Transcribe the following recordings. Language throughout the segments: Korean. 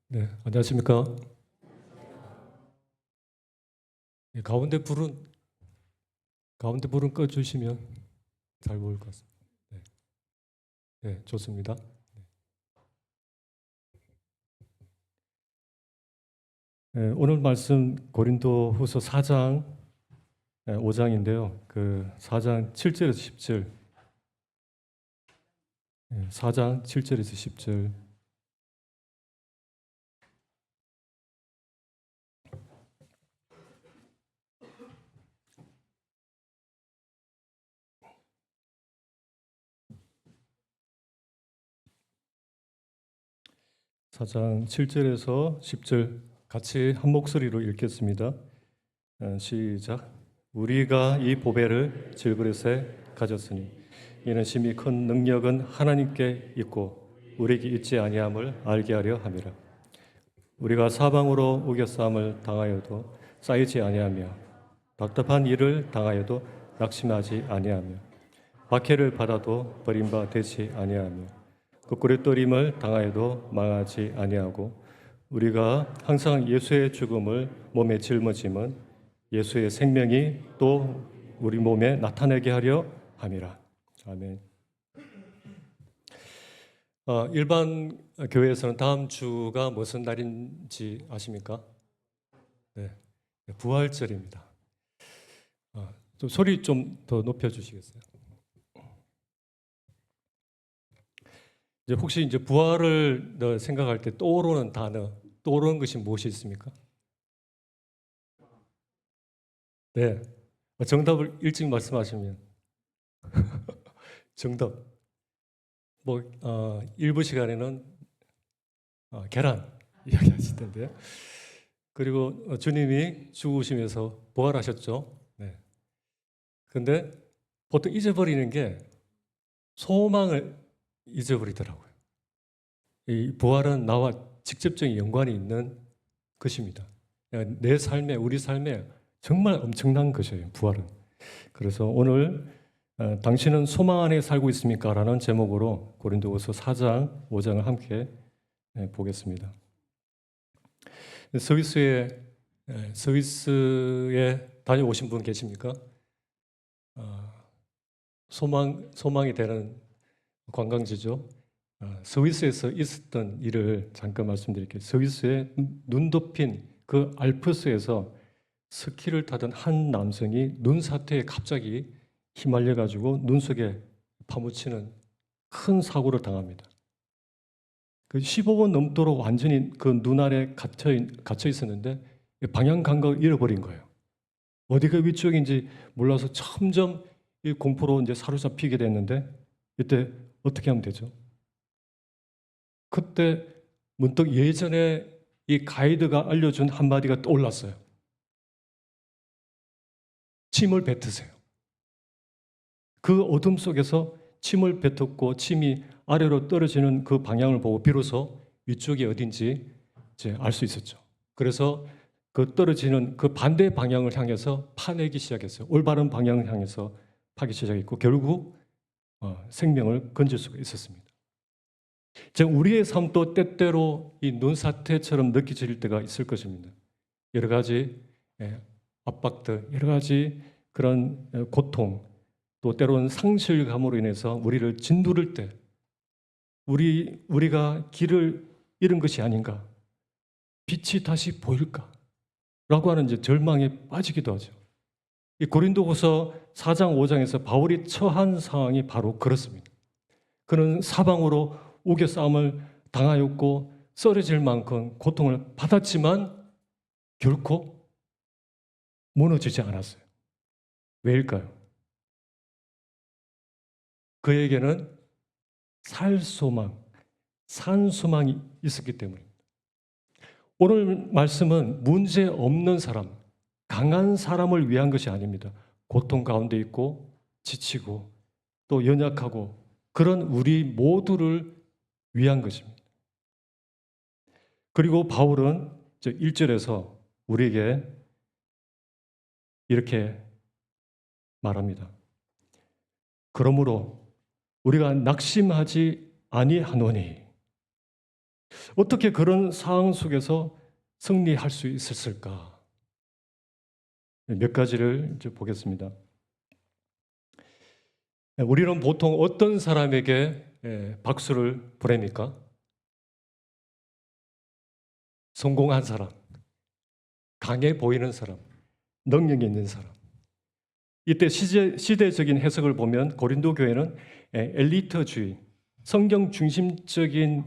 네, 안녕하십니까? 예, 가운데 불은 꺼주시면 잘 보일 것 같습니다. 네, 네, 좋습니다. 네, 오늘 말씀 고린도후서 4장 5장인데요. 그 4장 7절에서 10절, 4장 7절에서 10절. 4장 7절에서 10절 같이 한 목소리로 읽겠습니다. 시작. 우리가 이 보배를 질그릇에 가졌으니 이는 심히 큰 능력은 하나님께 있고 우리에게 있지 아니함을 알게 하려 함이라. 우리가 사방으로 우겨싸움을 당하여도 쌓이지 아니하며 답답한 일을 당하여도 낙심하지 아니하며 박해를 받아도 버림바 되지 아니하며 거꾸로 떠림을 당하여도 망하지 아니하고 우리가 항상 예수의 죽음을 몸에 짊어짐은 예수의 생명이 또 우리 몸에 나타내게 하려 함이라. 아멘. 일반 교회에서는 다음 주가 무슨 날인지 아십니까? 네, 부활절입니다. 좀 소리 좀 더 높여주시겠어요? 이제 혹시 이제 부활을 생각할 때 떠오르는 단어, 떠오르는 것이 무엇이 있습니까? 네, 정답을 일찍 말씀하시면 정답. 일부 시간에는 계란 이야기하실 텐데요. 그리고 주님이 죽으시면서 부활하셨죠. 네. 근데 보통 잊어버리는 게 소망을 잊어버리더라고요. 이 부활은 나와 직접적인 연관이 있는 것입니다. 내 삶에, 우리 삶에 정말 엄청난 것이에요, 부활은. 그래서 오늘 당신은 소망 안에 살고 있습니까? 라는 제목으로 고린도후서 4장, 5장을 함께 보겠습니다. 스위스에 다녀오신 분 계십니까? 소망이 되는 관광지죠. 스위스에서 있었던 일을 잠깐 말씀드릴게요. 스위스의 눈 덮인 그 알프스에서 스키를 타던 한 남성이 눈사태에 갑자기 휘말려 가지고 눈 속에 파묻히는 큰 사고를 당합니다. 그 15분 넘도록 완전히 그 눈 아래 갇혀 있었는데 방향 감각을 잃어버린 거예요. 어디가 위쪽인지 몰라서 점점 이 공포로 이제 사로잡히게 됐는데 이때 어떻게 하면 되죠? 그때 문득 예전에 이 가이드가 알려준 한마디가 떠올랐어요. 침을 뱉으세요. 그 어둠 속에서 침을 뱉었고 침이 아래로 떨어지는 그 방향을 보고 비로소 위쪽이 어딘지 이제 알 수 있었죠. 그래서 그 떨어지는 그 반대 방향을 향해서 파내기 시작했어요. 올바른 방향을 향해서 파기 시작했고 결국 생명을 건질 수가 있었습니다. 우리의 삶도 때때로 이 눈사태처럼 느껴질 때가 있을 것입니다. 여러 가지 압박들, 여러 가지 그런 고통, 또 때로는 상실감으로 인해서 우리를 짓누를 때 우리가 길을 잃은 것이 아닌가, 빛이 다시 보일까? 라고 하는 이제 절망에 빠지기도 하죠. 이 고린도후서 4장 5장에서 바울이 처한 상황이 바로 그렇습니다. 그는 사방으로 우겨 싸움을 당하였고 쓰러질 만큼 고통을 받았지만 결코 무너지지 않았어요. 왜일까요? 그에게는 살 소망, 산 소망이 있었기 때문입니다. 오늘 말씀은 문제 없는 사람, 강한 사람을 위한 것이 아닙니다. 고통 가운데 있고 지치고 또 연약하고 그런 우리 모두를 위한 것입니다. 그리고 바울은 1절에서 우리에게 이렇게 말합니다. 그러므로 우리가 낙심하지 아니하노니 어떻게 그런 상황 속에서 승리할 수 있었을까? 몇 가지를 이제 보겠습니다. 우리는 보통 어떤 사람에게 박수를 보냅니까? 성공한 사람, 강해 보이는 사람, 능력이 있는 사람. 이때 시대적인 해석을 보면 고린도 교회는 엘리트주의, 성경 중심적인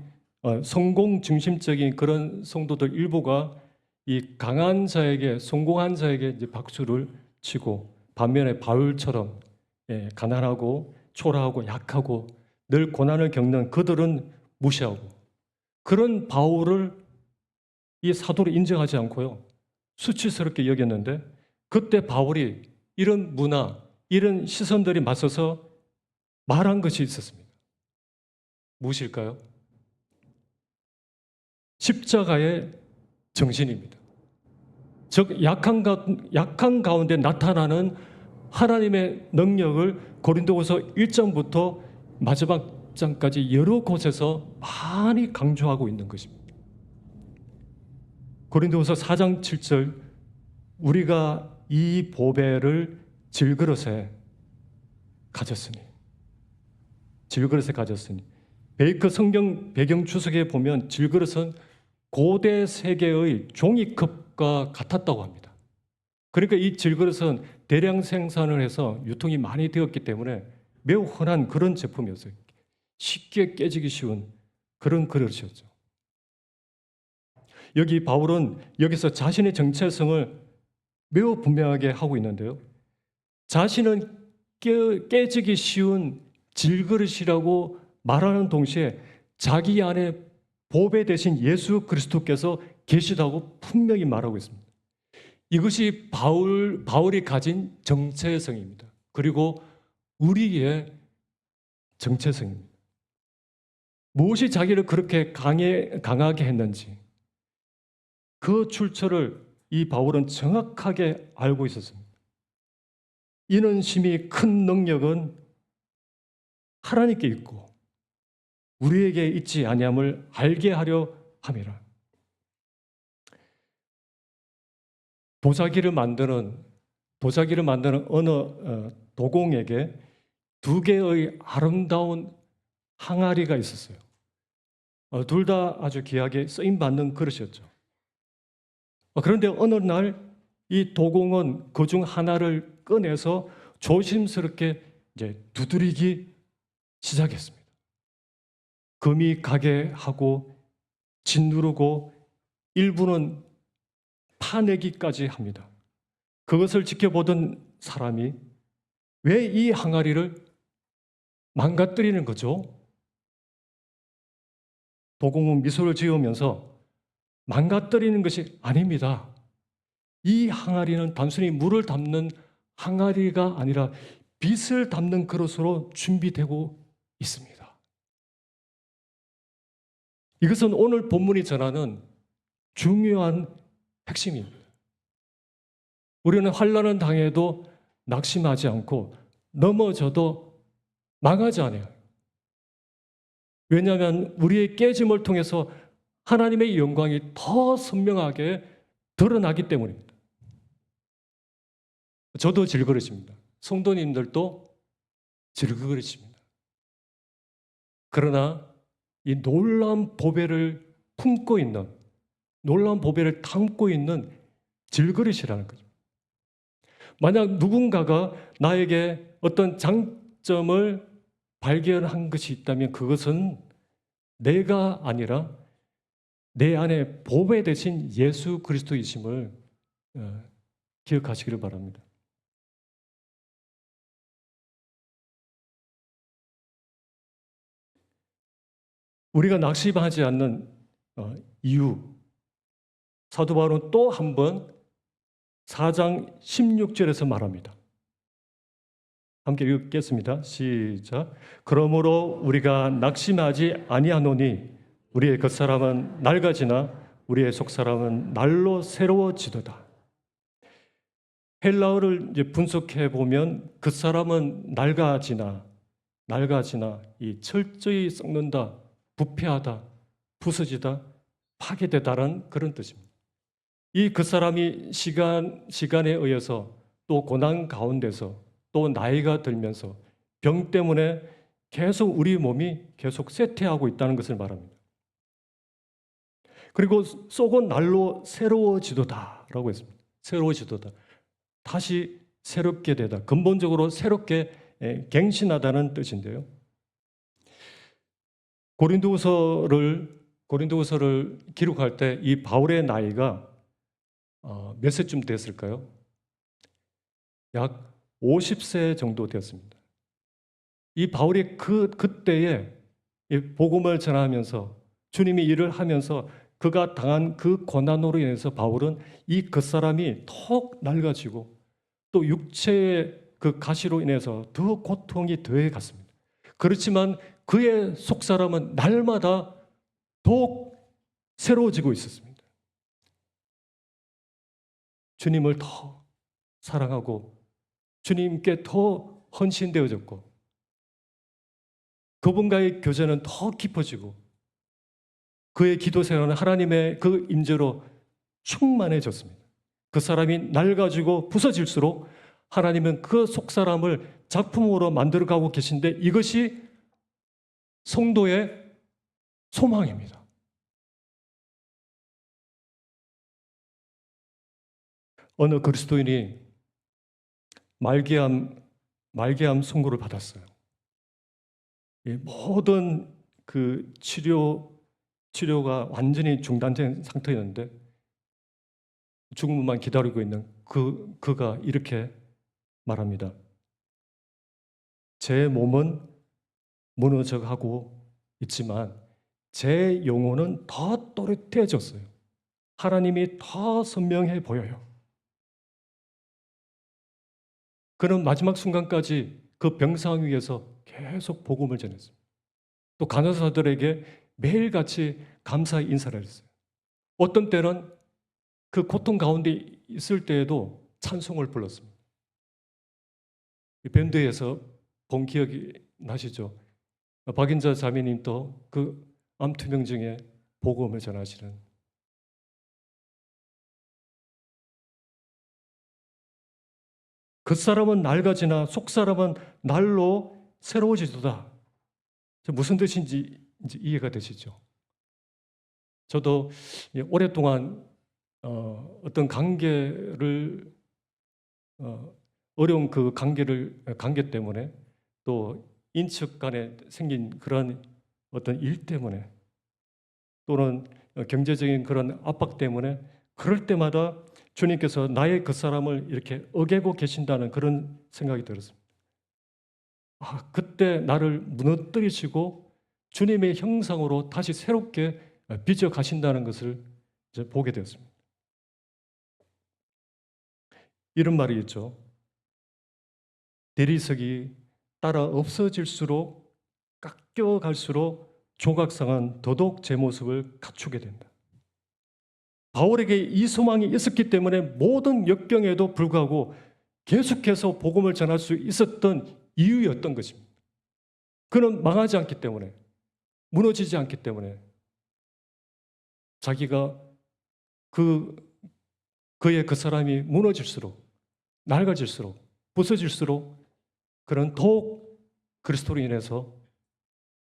성공 중심적인 그런 성도들 일부가 이 강한 자에게, 성공한 자에게 이제 박수를 치고, 반면에 바울처럼 가난하고 초라하고 약하고 늘 고난을 겪는 그들은 무시하고, 그런 바울을 이 사도로 인정하지 않고요, 수치스럽게 여겼는데, 그때 바울이 이런 문화, 이런 시선들이 맞서서 말한 것이 있었습니다. 무엇일까요? 십자가의 정신입니다. 즉 약한 가운데 나타나는 하나님의 능력을 고린도후서 1장부터 마지막 장까지 여러 곳에서 많이 강조하고 있는 것입니다. 고린도후서 4장 7절, 우리가 이 보배를 질그릇에 가졌으니, 질그릇에 가졌으니. 베이커 성경 배경 주석에 보면 질그릇은 고대 세계의 종이컵과 같았다고 합니다. 그러니까 이 질그릇은 대량 생산을 해서 유통이 많이 되었기 때문에 매우 흔한 그런 제품이었어요. 쉽게 깨지기 쉬운 그런 그릇이었죠. 여기 바울은 여기서 자신의 정체성을 매우 분명하게 하고 있는데요, 자신은 깨지기 쉬운 질그릇이라고 말하는 동시에 자기 안에 보배 대신 예수 그리스도께서 계시다고 분명히 말하고 있습니다. 이것이 바울이 가진 정체성입니다. 그리고 우리의 정체성입니다. 무엇이 자기를 그렇게 강하게 했는지, 그 출처를 이 바울은 정확하게 알고 있었습니다. 이는 심히 큰 능력은 하나님께 있고 우리에게 있지 아니함을 알게 하려 함이라. 도자기를 만드는 어느 도공에게 두 개의 아름다운 항아리가 있었어요. 둘 다 아주 귀하게 쓰임받는 그릇이었죠. 그런데 어느 날 이 도공은 그중 하나를 꺼내서 조심스럽게 이제 두드리기 시작했습니다. 금이 가게 하고 짓누르고 일부는 파내기까지 합니다. 그것을 지켜보던 사람이 왜 이 항아리를 망가뜨리는 거죠? 도공은 미소를 지으면서 망가뜨리는 것이 아닙니다. 이 항아리는 단순히 물을 담는 항아리가 아니라 빛을 담는 그릇으로 준비되고 있습니다. 이것은 오늘 본문이 전하는 중요한 핵심입니다. 우리는 환난을 당해도 낙심하지 않고 넘어져도 망하지 않아요. 왜냐하면 우리의 깨짐을 통해서 하나님의 영광이 더 선명하게 드러나기 때문입니다. 저도 질그릇입니다. 성도님들도 질그릇입니다. 그러나 이 놀라운 보배를 품고 있는, 놀라운 보배를 담고 있는 질그릇이라는 거죠. 만약 누군가가 나에게 어떤 장점을 발견한 것이 있다면 그것은 내가 아니라 내 안에 보배 대신 예수 그리스도이심을 기억하시기를 바랍니다. 우리가 낙심하지 않는 이유, 사도 바울은 또 한 번 4장 16절에서 말합니다. 함께 읽겠습니다. 시작. 그러므로 우리가 낙심하지 아니하노니 우리의 겉사람은 낡아지나 우리의 속사람은 날로 새로워지도다. 헬라어를 이제 분석해 보면 겉사람은 낡아지나 이 철저히 썩는다, 부패하다, 부서지다, 파괴되다라는 그런 뜻입니다. 이 그 사람이 시간에 의해서 또 고난 가운데서 또 나이가 들면서 병 때문에 계속 우리 몸이 계속 쇠퇴하고 있다는 것을 말합니다. 그리고 썩은 날로 새로워지도다라고 했습니다. 새로워지도다. 다시 새롭게 되다. 근본적으로 새롭게 갱신하다는 뜻인데요. 고린도후서를 기록할 때 이 바울의 나이가 몇 세쯤 됐을까요? 약 50세 정도 되었습니다. 이 바울이 그때에 이 복음을 전하면서 주님이 일을 하면서 그가 당한 그 고난으로 인해서 바울은 이 겉사람이 턱 낡아지고 또 육체의 그 가시로 인해서 더 고통이 더해 갔습니다. 그렇지만 그의 속사람은 날마다 더욱 새로워지고 있었습니다. 주님을 더 사랑하고 주님께 더 헌신되어졌고 그분과의 교제는 더 깊어지고 그의 기도 생활은 하나님의 그 임재로 충만해졌습니다. 그 사람이 낡아지고 부서질수록 하나님은 그 속사람을 작품으로 만들어가고 계신데 이것이 성도의 소망입니다. 어느 그리스도인이 말기암 선고를 받았어요. 모든 그 치료가 완전히 중단된 상태였는데 죽음만 기다리고 있는 그가 이렇게 말합니다. 제 몸은 무너져가고 있지만 제 영혼은 더 또렷해졌어요. 하나님이 더 선명해 보여요. 그는 마지막 순간까지 그 병상 위에서 계속 복음을 전했습니다. 또 간호사들에게 매일같이 감사의 인사를 했어요. 어떤 때는 그 고통 가운데 있을 때에도 찬송을 불렀습니다. 밴드에서 본 기억이 나시죠? 박인자 자매님도 그 암투병증에 복음을 전하시는 그 사람은 낡아지나 속 사람은 날로 새로워지도다. 무슨 뜻인지 이해가 되시죠? 저도 오랫동안 어떤 관계를 어려운 그 관계 때문에 또 인척 간에 생긴 그런 어떤 일 때문에 또는 경제적인 그런 압박 때문에 그럴 때마다 주님께서 나의 그 사람을 이렇게 어기고 계신다는 그런 생각이 들었습니다. 그때 나를 무너뜨리시고 주님의 형상으로 다시 새롭게 빚어 가신다는 것을 이제 보게 되었습니다. 이런 말이 있죠. 대리석이 따라 없어질수록 깎여갈수록 조각상은 더더욱 제 모습을 갖추게 된다. 바울에게 이 소망이 있었기 때문에 모든 역경에도 불구하고 계속해서 복음을 전할 수 있었던 이유였던 것입니다. 그는 망하지 않기 때문에, 무너지지 않기 때문에 자기가 그의 그 사람이 무너질수록, 낡아질수록, 부서질수록 그는 더욱 그리스도로 인해서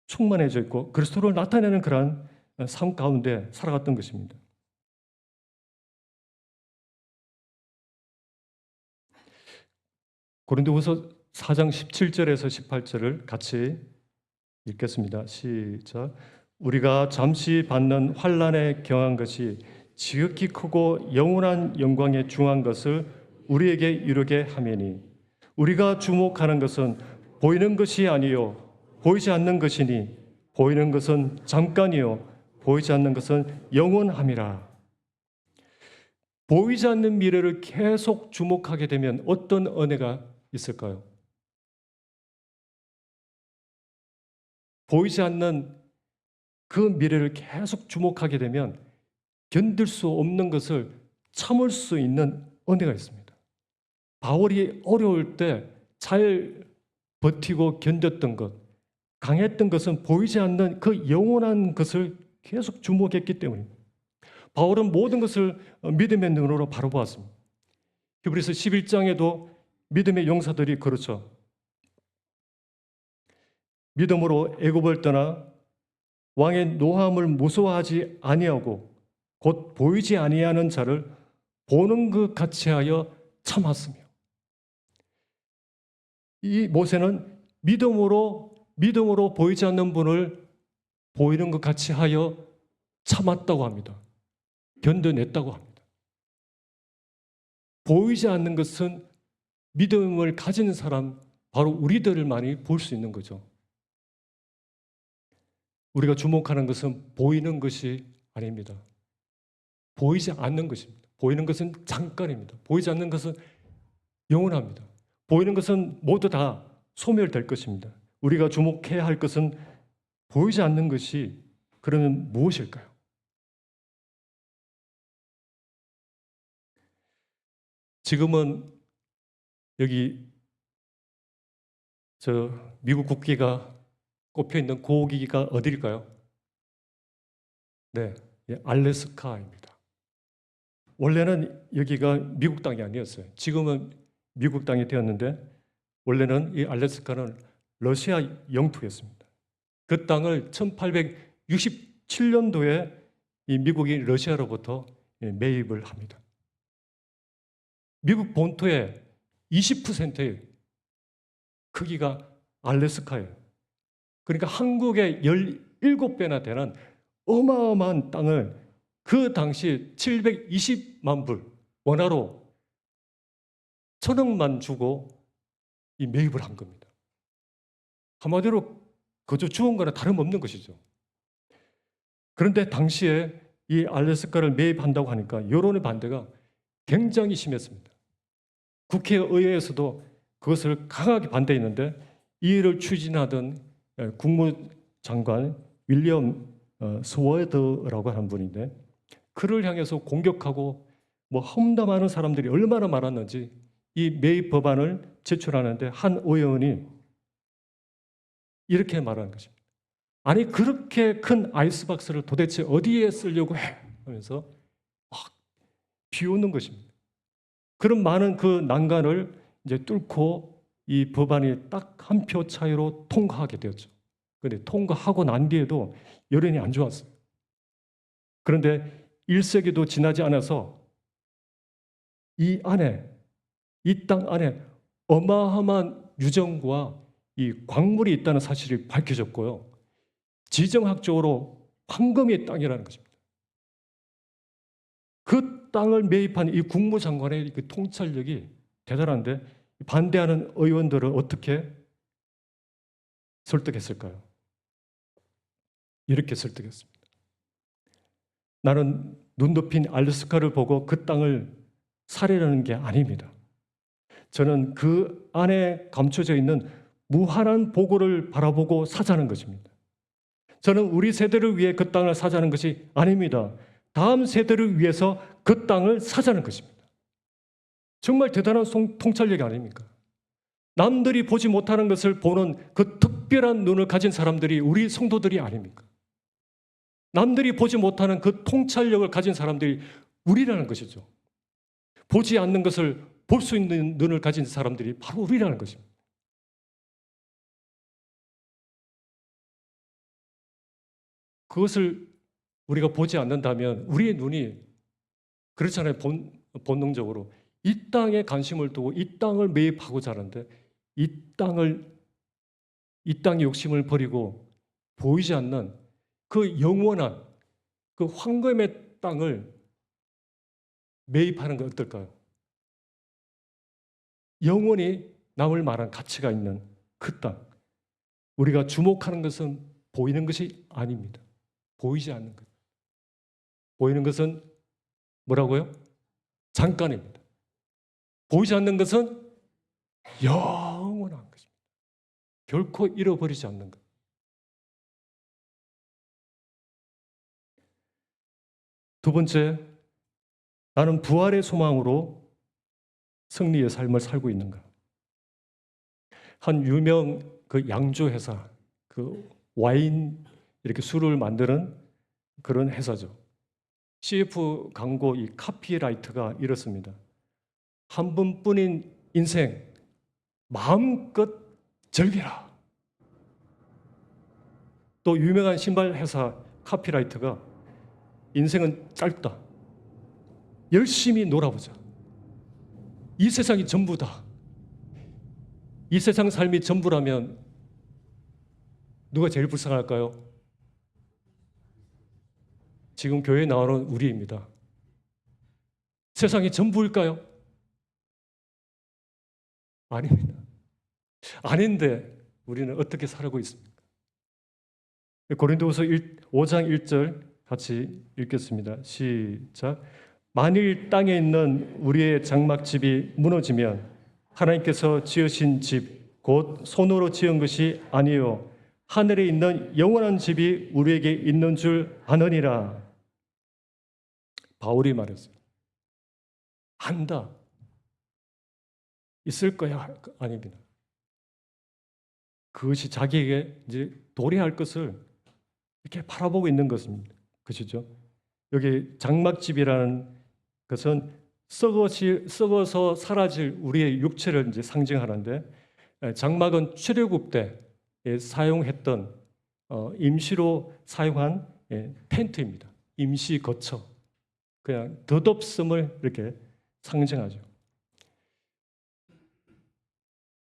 충만해져 있고 그리스도를 나타내는 그러한 삶 가운데 살아갔던 것입니다. 고린도후서 4장 17절에서 18절을 같이 읽겠습니다. 시작. 우리가 잠시 받는 환난에 경한 것이 지극히 크고 영원한 영광에 중한 것을 우리에게 이루게 하매니 우리가 주목하는 것은 보이는 것이 아니요 보이지 않는 것이니 보이는 것은 잠깐이요 보이지 않는 것은 영원함이라. 보이지 않는 미래를 계속 주목하게 되면 어떤 은혜가 있을까요? 보이지 않는 그 미래를 계속 주목하게 되면 견딜 수 없는 것을 참을 수 있는 은혜가 있습니다. 바울이 어려울 때 잘 버티고 견뎠던 것, 강했던 것은 보이지 않는 그 영원한 것을 계속 주목했기 때문입니다. 바울은 모든 것을 믿음의 눈으로 바로 보았습니다. 히브리서 11장에도 믿음의 용사들이 그렇죠. 믿음으로 애굽을 떠나 왕의 노함을 무서워하지 아니하고 곧 보이지 아니하는 자를 보는 것 같이 하여 참았으며, 이 모세는 믿음으로 보이지 않는 분을 보이는 것 같이 하여 참았다고 합니다. 견뎌냈다고 합니다. 보이지 않는 것은 믿음을 가진 사람, 바로 우리들만이 볼 수 있는 거죠. 우리가 주목하는 것은 보이는 것이 아닙니다. 보이지 않는 것입니다. 보이는 것은 잠깐입니다. 보이지 않는 것은 영원합니다. 보이는 것은 모두 다 소멸될 것입니다. 우리가 주목해야 할 것은 보이지 않는 것이 그러면 무엇일까요? 지금은 여기 미국 국기가 꼽혀 있는 고기가 어디일까요? 네, 알래스카입니다. 원래는 여기가 미국 땅이 아니었어요. 지금은 미국 땅이 되었는데 원래는 이 알래스카는 러시아 영토였습니다. 그 땅을 1867년도에 이 미국이 러시아로부터 매입을 합니다. 미국 본토의 20%의 크기가 알래스카예요. 그러니까 한국의 17배나 되는 어마어마한 땅을 그 당시 720만 불 원화로 1,000억만 주고 이 매입을 한 겁니다. 한마디로 그저 주운 거나 다름없는 것이죠. 그런데 당시에 이 알래스카를 매입한다고 하니까 여론의 반대가 굉장히 심했습니다. 국회의회에서도 그것을 강하게 반대했는데 이 일을 추진하던 국무장관 윌리엄 스워드라고 하는 분인데 그를 향해서 공격하고 험담하는 사람들이 얼마나 많았는지 이 매입 법안을 제출하는데 한 의원이 이렇게 말하는 것입니다. 아니 그렇게 큰 아이스박스를 도대체 어디에 쓰려고 해? 하면서 막 비웃는 것입니다. 그런 많은 그 난관을 이제 뚫고 이 법안이 딱 한 표 차이로 통과하게 되었죠. 그런데 통과하고 난 뒤에도 여론이 안 좋았어요. 그런데 1세기도 지나지 않아서 이 땅 안에 어마어마한 유정과 이 광물이 있다는 사실이 밝혀졌고요. 지정학적으로 황금의 땅이라는 것입니다. 그 땅을 매입한 이 국무장관의 그 통찰력이 대단한데 반대하는 의원들을 어떻게 설득했을까요? 이렇게 설득했습니다. 나는 눈 덮인 알래스카를 보고 그 땅을 사려는 게 아닙니다. 저는 그 안에 감춰져 있는 무한한 보고를 바라보고 사자는 것입니다. 저는 우리 세대를 위해 그 땅을 사자는 것이 아닙니다. 다음 세대를 위해서 그 땅을 사자는 것입니다. 정말 대단한 통찰력이 아닙니까? 남들이 보지 못하는 것을 보는 그 특별한 눈을 가진 사람들이 우리 성도들이 아닙니까? 남들이 보지 못하는 그 통찰력을 가진 사람들이 우리라는 것이죠. 보지 않는 것을 볼 수 있는 눈을 가진 사람들이 바로 우리라는 것입니다. 그것을 우리가 보지 않는다면 우리의 눈이 그렇잖아요. 본능적으로 이 땅에 관심을 두고 이 땅을 매입하고자 하는데 이 땅의 욕심을 버리고 보이지 않는 그 영원한 그 황금의 땅을 매입하는 건 어떨까요? 영원히 남을 만한 가치가 있는 그 땅. 우리가 주목하는 것은 보이는 것이 아닙니다. 보이지 않는 것. 보이는 것은 뭐라고요? 잠깐입니다. 보이지 않는 것은 영원한 것입니다. 결코 잃어버리지 않는 것. 두 번째, 나는 부활의 소망으로 승리의 삶을 살고 있는가? 한 유명 그 양조 회사, 그 와인 이렇게 술을 만드는 그런 회사죠. CF 광고 이 카피라이트가 이렇습니다. 한 번뿐인 인생 마음껏 즐기라. 또 유명한 신발 회사 카피라이트가 인생은 짧다. 열심히 놀아보자. 이 세상이 전부다. 이 세상 삶이 전부라면 누가 제일 불쌍할까요? 지금 교회에 나오는 우리입니다. 세상이 전부일까요? 아닙니다. 아닌데 우리는 어떻게 살고 있습니까? 고린도후서 5장 1절 같이 읽겠습니다. 시작. 만일 땅에 있는 우리의 장막집이 무너지면 하나님께서 지으신 집, 곧 손으로 지은 것이 아니요 하늘에 있는 영원한 집이 우리에게 있는 줄 아느니라. 바울이 말했어요. 안다. 있을 거야. 아닙니다. 그것이 자기에게 이제 도래할 것을 이렇게 바라보고 있는 것입니다. 그렇죠? 여기 장막집이라는 것은 썩어서 사라질 우리의 육체를 이제 상징하는데, 장막은 출애굽 때 사용했던 임시로 사용한 텐트입니다. 임시 거처. 그냥 덧없음을 이렇게 상징하죠.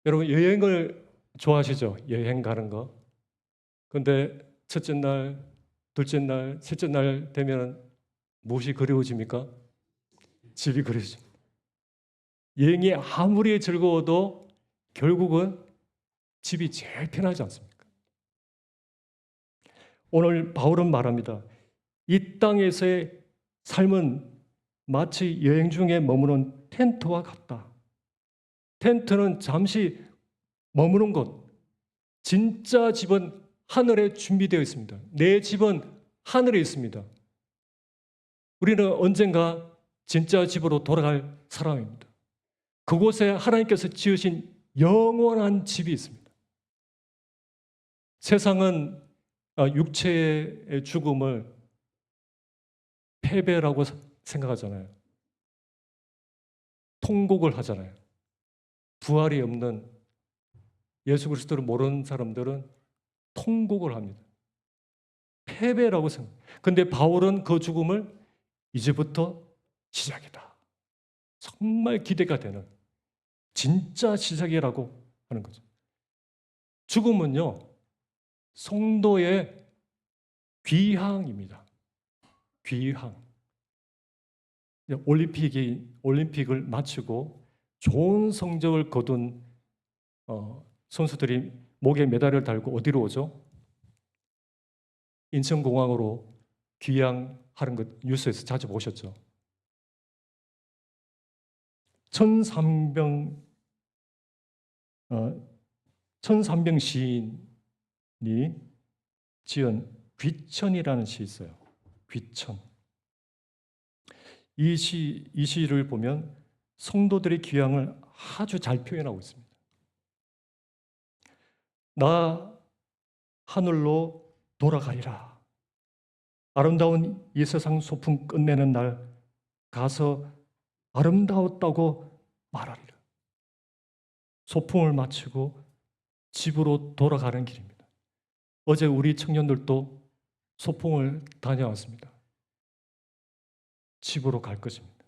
여러분 여행을 좋아하시죠? 여행 가는 거. 근데 첫째 날, 둘째 날, 셋째 날 되면 무엇이 그리워집니까? 집이 그리워집니다. 여행이 아무리 즐거워도 결국은 집이 제일 편하지 않습니까? 오늘 바울은 말합니다. 이 땅에서의 삶은 마치 여행 중에 머무는 텐트와 같다. 텐트는 잠시 머무는 곳. 진짜 집은 하늘에 준비되어 있습니다. 내 집은 하늘에 있습니다. 우리는 언젠가 진짜 집으로 돌아갈 사람입니다. 그곳에 하나님께서 지으신 영원한 집이 있습니다. 세상은 육체의 죽음을 패배라고 생각하잖아요. 통곡을 하잖아요. 부활이 없는 예수 그리스도를 모르는 사람들은 통곡을 합니다. 패배라고 생각해요. 그런데 바울은 그 죽음을 이제부터 시작이다. 정말 기대가 되는 진짜 시작이라고 하는 거죠. 죽음은요, 성도의 귀향입니다. 귀향. 올림픽을 마치고 좋은 성적을 거둔 선수들이 목에 메달을 달고 어디로 오죠? 인천공항으로 귀향하는 것 뉴스에서 자주 보셨죠? 1300 시인이 지은 귀천이라는 시 있어요. 귀천. 이 시를 보면 성도들의 귀향을 아주 잘 표현하고 있습니다. 나 하늘로 돌아가리라. 아름다운 이 세상 소풍 끝내는 날 가서 아름다웠다고 말하리라. 소풍을 마치고 집으로 돌아가는 길입니다. 어제 우리 청년들도 소풍을 다녀왔습니다. 집으로 갈 것입니다.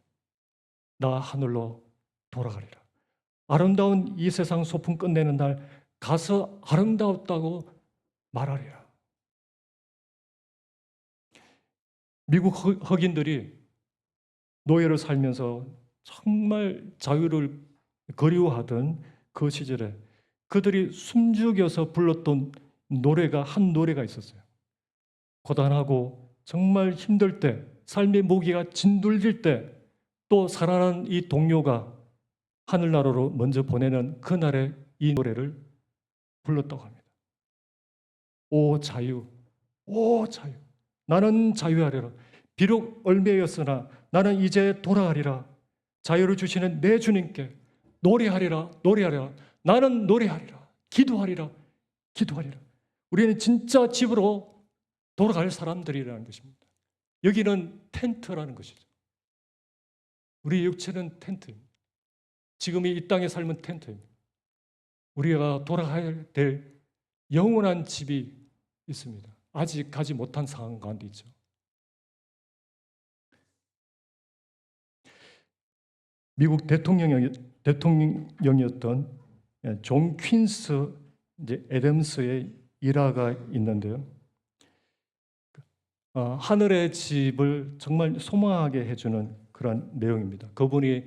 나 하늘로 돌아가리라. 아름다운 이 세상 소풍 끝내는 날 가서 아름다웠다고 말하리라. 미국 흑인들이 노예로 살면서 정말 자유를 그리워하던 그 시절에 그들이 숨죽여서 불렀던 한 노래가 있었어요. 고단하고 정말 힘들 때, 삶의 모기가 진둘릴 때 또 살아난 이 동료가 하늘나라로 먼저 보내는 그날에 이 노래를 불렀다고 합니다. 오 자유, 오 자유, 나는 자유하리라. 비록 얼매였으나 나는 이제 돌아가리라. 자유를 주시는 내 주님께 노래하리라, 노래하리라. 나는 노래하리라, 기도하리라, 기도하리라. 우리는 진짜 집으로 돌아갈 사람들이라는 것입니다. 여기는 텐트라는 것이죠. 우리 육체는 텐트입니다. 지금 이 땅에 삶은 텐트입니다. 우리가 돌아가야 될 영원한 집이 있습니다. 아직 가지 못한 상황 가운데 있죠. 미국 대통령이었던 존 퀸스 애덤스의 일화가 있는데요. 하늘의 집을 정말 소망하게 해주는 그런 내용입니다. 그분이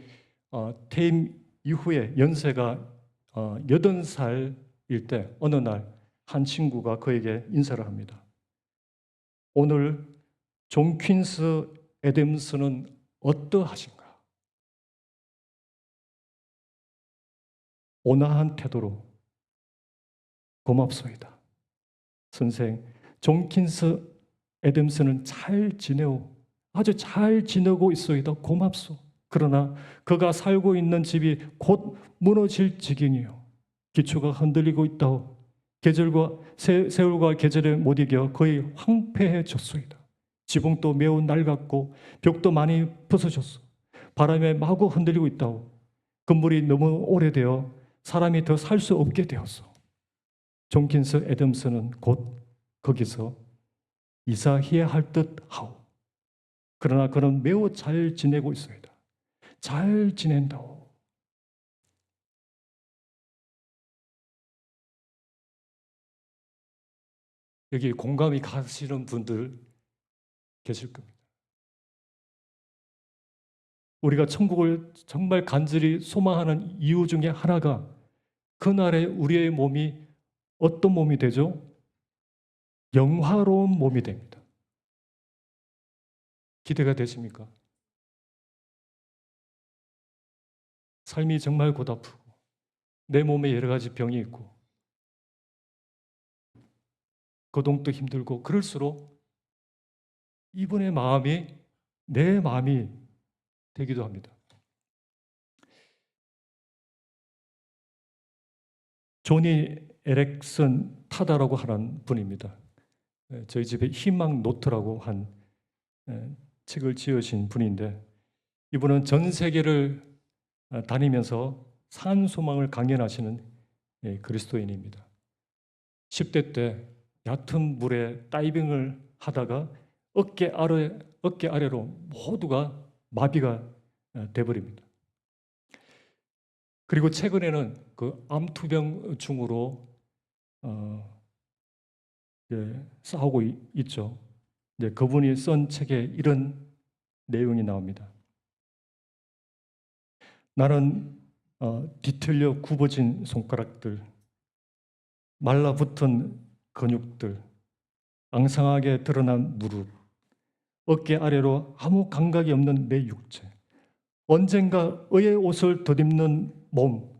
퇴임 이후에 연세가 80살일 때 어느 날 한 친구가 그에게 인사를 합니다. 오늘 존 퀸스 애덤스는 어떠하신가? 온화한 태도로 고맙소이다. 선생, 존 퀸스 애덤스는 잘 지내오. 아주 잘 지내고 있소이다. 고맙소. 그러나 그가 살고 있는 집이 곧 무너질 지경이요. 기초가 흔들리고 있다오. 세월과 계절에 못 이겨 거의 황폐해졌소이다. 지붕도 매우 낡았고 벽도 많이 부서졌소. 바람에 마구 흔들리고 있다오. 건물이 너무 오래되어 사람이 더 살 수 없게 되었소. 존 킨스 애덤스는 곧 거기서 이사해야 할 듯 하오. 그러나 그는 매우 잘 지내고 있습니다. 잘 지낸다오. 여기 공감이 가시는 분들 계실 겁니다. 우리가 천국을 정말 간절히 소망하는 이유 중에 하나가 그날에 우리의 몸이 어떤 몸이 되죠? 영화로운 몸이 됩니다. 기대가 되십니까? 삶이 정말 고달프고 내 몸에 여러 가지 병이 있고 거동도 힘들고 그럴수록 이분의 마음이 내 마음이 되기도 합니다. 조니 에렉슨 타다라고 하는 분입니다. 저희 집에 희망 노트라고 한 책을 지으신 분인데 이분은 전 세계를 다니면서 산소망을 강연하시는 그리스도인입니다. 10대 때 얕은 물에 다이빙을 하다가 어깨 아래로 모두가 마비가 돼버립니다. 그리고 최근에는 그 암투병 중으로 싸우고 있죠. 이제 그분이 쓴 책에 이런 내용이 나옵니다. 나는 뒤틀려 굽어진 손가락들, 말라붙은 근육들, 앙상하게 드러난 무릎, 어깨 아래로 아무 감각이 없는 내 육체, 언젠가 의의 옷을 덧입는 몸,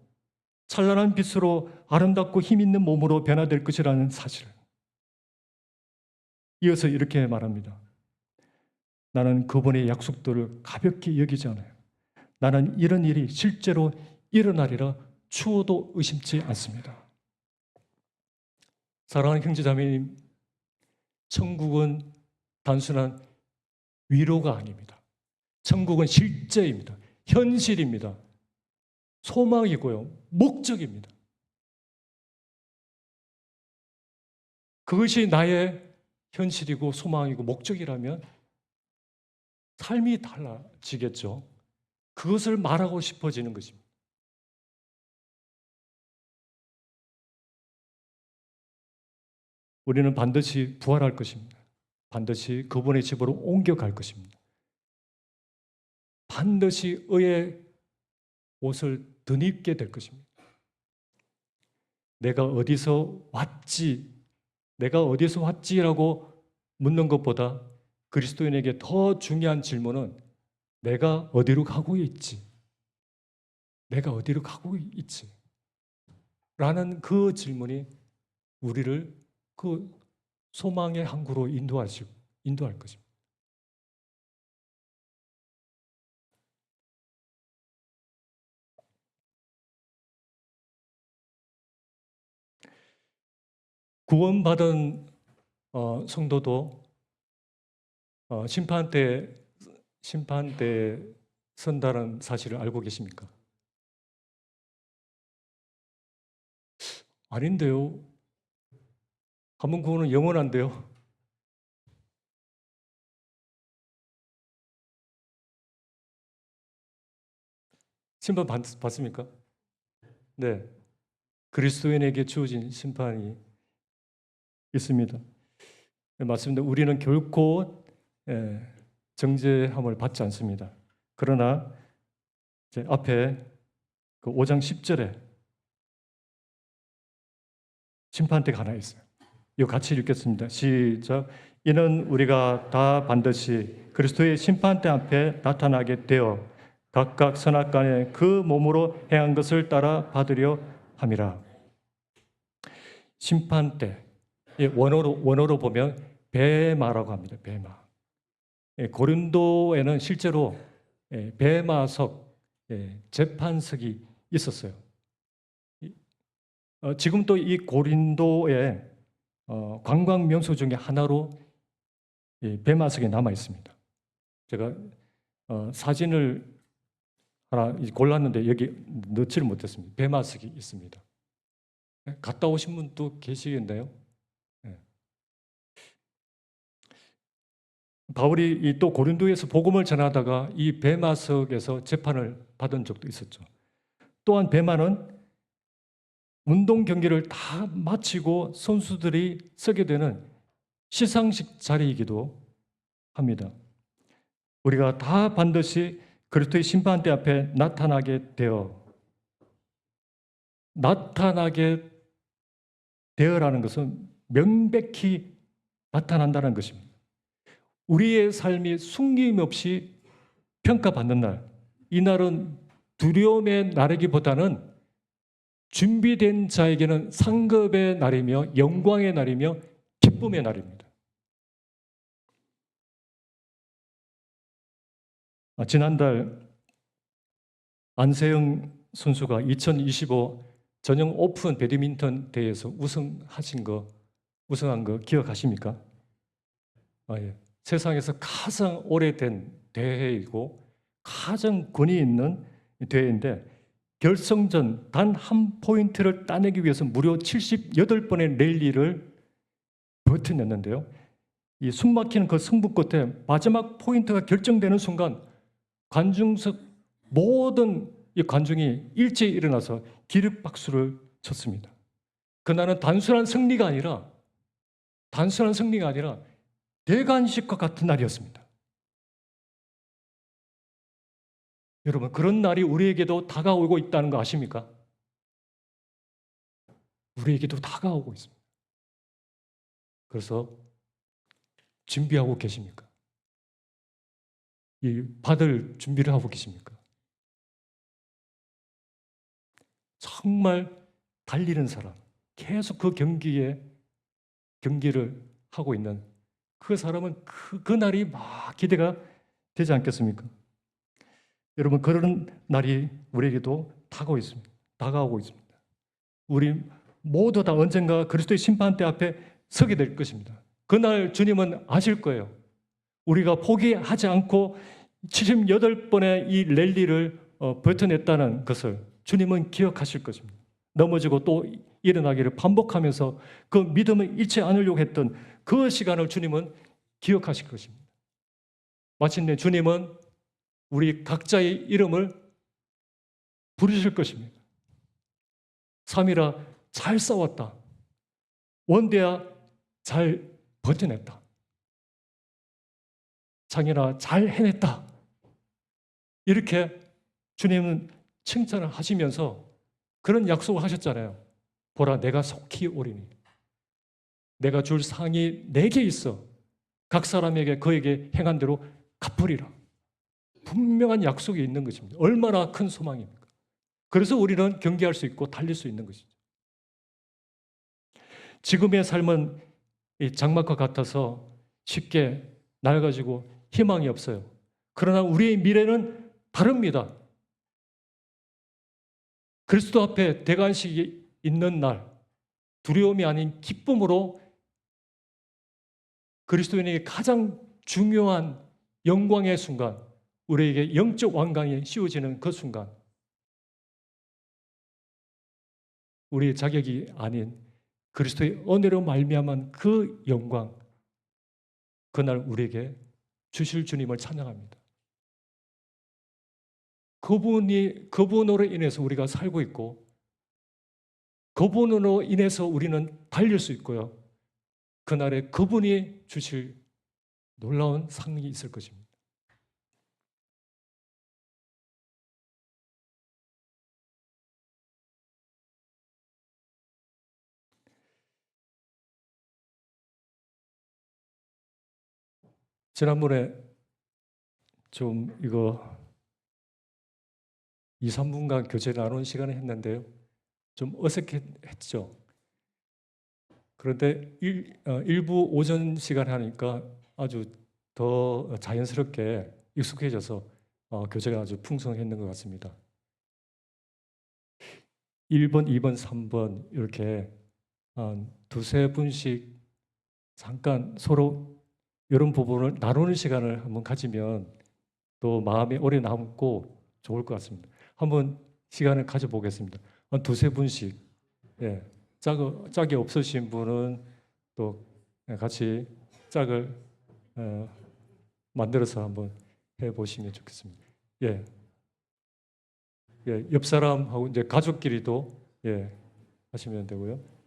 찬란한 빛으로 아름답고 힘있는 몸으로 변화될 것이라는 사실. 이어서 이렇게 말합니다. 나는 그분의 약속들을 가볍게 여기지 않아요. 나는 이런 일이 실제로 일어나리라 추호도 의심치 않습니다. 사랑하는 형제자매님, 천국은 단순한 위로가 아닙니다. 천국은 실제입니다. 현실입니다. 소망이고요. 목적입니다. 그것이 나의 현실이고 소망이고 목적이라면 삶이 달라지겠죠. 그것을 말하고 싶어지는 것입니다. 우리는 반드시 부활할 것입니다. 반드시 그분의 집으로 옮겨갈 것입니다. 반드시 의의 옷을 덧입게 될 것입니다. 내가 어디서 왔지라고 묻는 것보다 그리스도인에게 더 중요한 질문은 내가 어디로 가고 있지? 내가 어디로 가고 있지? 라는 그 질문이 우리를 그 소망의 항구로 인도할 것입니다. 구원받은 성도도 심판대에 선다는 사실을 알고 계십니까? 아닌데요. 한번 구원은 영원한데요. 심판 받습니까? 네. 그리스도인에게 주어진 심판이 있습니다. 네, 맞습니다. 우리는 결코 정죄함을 받지 않습니다. 그러나 이제 앞에 그 5장 10절에 심판대가 하나 있어요. 이거 같이 읽겠습니다. 시작. 이는 우리가 다 반드시 그리스도의 심판대 앞에 나타나게 되어 각각 선악간에 그 몸으로 행한 것을 따라 받으려 함이라. 심판대, 원어로 보면 베마라고 합니다. 베마. 고린도에는 실제로 베마석, 재판석이 있었어요. 지금도 이 고린도의 관광 명소 중에 하나로 베마석이 남아 있습니다. 제가 사진을 하나 골랐는데 여기 넣지를 못했습니다. 베마석이 있습니다. 갔다 오신 분도 계시겠네요. 바울이 또 고린도에서 복음을 전하다가 이 베마석에서 재판을 받은 적도 있었죠. 또한 베마는 운동 경기를 다 마치고 선수들이 서게 되는 시상식 자리이기도 합니다. 우리가 다 반드시 그리스도의 심판대 앞에 나타나게 되어라는 것은 명백히 나타난다는 것입니다. 우리의 삶이 숨김없이 평가받는 날, 이 날은 두려움의 날이기보다는 준비된 자에게는 상급의 날이며 영광의 날이며 기쁨의 날입니다. 지난달 안세영 선수가 2025 전용 오픈 배드민턴 대회에서 우승한 거 기억하십니까? 예. 세상에서 가장 오래된 대회이고 가장 권위 있는 대회인데 결승전 단 한 포인트를 따내기 위해서 무려 78번의 랠리를 버텨냈는데요. 이 숨막히는 그 승부 끝에 마지막 포인트가 결정되는 순간 관중석 모든 이 관중이 일제히 일어나서 기립박수를 쳤습니다. 그날은 단순한 승리가 아니라 대관식과 같은 날이었습니다. 여러분, 그런 날이 우리에게도 다가오고 있다는 거 아십니까? 우리에게도 다가오고 있습니다. 그래서 준비하고 계십니까? 이 받을 준비를 하고 계십니까? 정말 달리는 사람, 계속 그 경기를 하고 있는 그 사람은 그 날이 막 기대가 되지 않겠습니까? 여러분, 그런 날이 우리에게도 다가오고 있습니다. 우리 모두 다 언젠가 그리스도의 심판대 앞에 서게 될 것입니다. 그날 주님은 아실 거예요. 우리가 포기하지 않고 78번의 이 랠리를 버텨냈다는 것을 주님은 기억하실 것입니다. 넘어지고 또 일어나기를 반복하면서 그 믿음을 잃지 않으려고 했던 그 시간을 주님은 기억하실 것입니다. 마침내 주님은 우리 각자의 이름을 부르실 것입니다. 삼위라 잘 싸웠다. 원대야 잘 버텨냈다. 장인아 잘 해냈다. 이렇게 주님은 칭찬을 하시면서 그런 약속을 하셨잖아요. 보라, 내가 속히 오리니. 내가 줄 상이 내게 있어. 각 사람에게 그에게 행한 대로 갚으리라. 분명한 약속이 있는 것입니다. 얼마나 큰 소망입니까? 그래서 우리는 경계할 수 있고 달릴 수 있는 것이죠. 지금의 삶은 이 장막과 같아서 쉽게 낡아지고 희망이 없어요. 그러나 우리의 미래는 다릅니다. 그리스도 앞에 대관식이 있는 날, 두려움이 아닌 기쁨으로 그리스도인에게 가장 중요한 영광의 순간, 우리에게 영적 왕관이 씌워지는 그 순간, 우리의 자격이 아닌 그리스도의 은혜로 말미암은 그 영광, 그날 우리에게 주실 주님을 찬양합니다. 그분으로 인해서 우리가 살고 있고, 그분으로 인해서 우리는 달릴 수 있고요. 그날에 그분이 주실 놀라운 상이 있을 것입니다. 지난번에 좀 이거 2, 3분간 교제 나누는 시간을 했는데요. 좀 어색했죠. 그런데 일부 오전 시간에 하니까 아주 더 자연스럽게 익숙해져서 교제가 아주 풍성했는 것 같습니다. 1번, 2번, 3번 이렇게 두세 분씩 잠깐 서로 이런 부분을 나누는 시간을 한번 가지면 또 마음이 오래 남고 좋을 것 같습니다. 한번 시간을 가져보겠습니다. 한 두세 분씩, 예, 짝이 없으신 분은 또 같이 짝을 만들어서 한번 해보시면 좋겠습니다. 예, 옆 사람하고 이제 가족끼리도 하시면 되고요.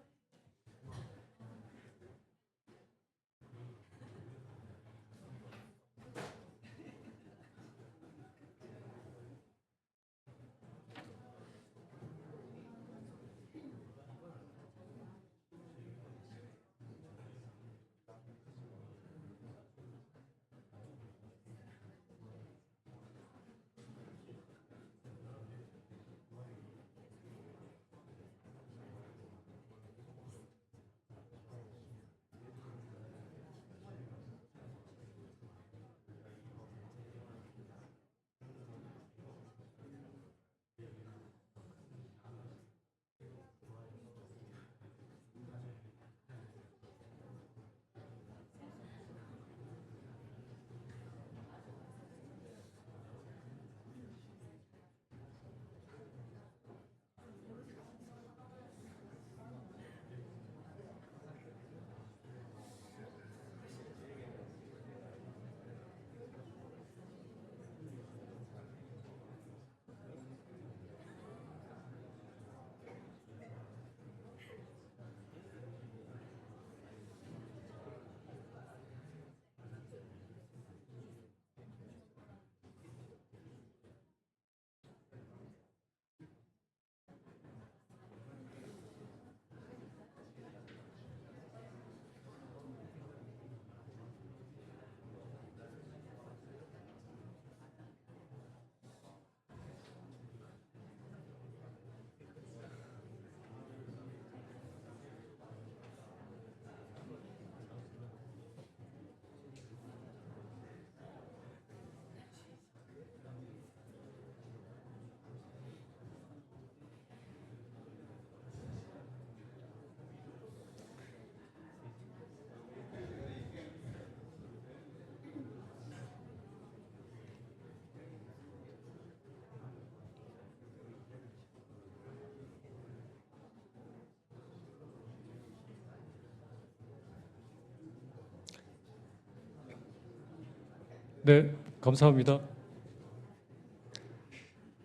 네, 감사합니다.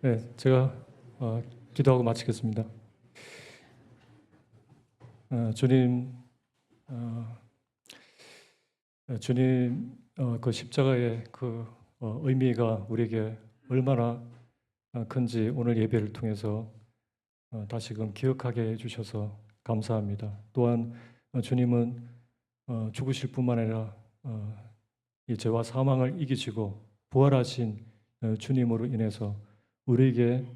네, 제가 기도하고 마치겠습니다. 주님, 그 십자가의 그 의미가 우리에게 얼마나 큰지 오늘 예배를 통해서 다시금 기억하게 해주셔서 감사합니다. 또한 주님은 죽으실 뿐만 아니라 이 죄와 사망을 이기시고 부활하신 주님으로 인해서 우리에게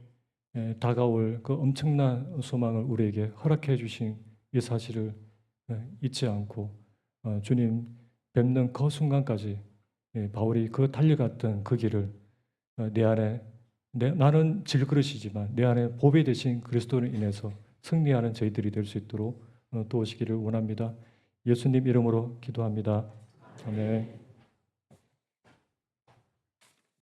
다가올 그 엄청난 소망을 우리에게 허락해 주신 이 사실을 잊지 않고 주님 뵙는 그 순간까지 바울이 그 달려갔던 그 길을 내 안에 나는 질그릇이지만 내 안에 보배 되신 그리스도로 인해서 승리하는 저희들이 될 수 있도록 도우시기를 원합니다. 예수님 이름으로 기도합니다. 아멘.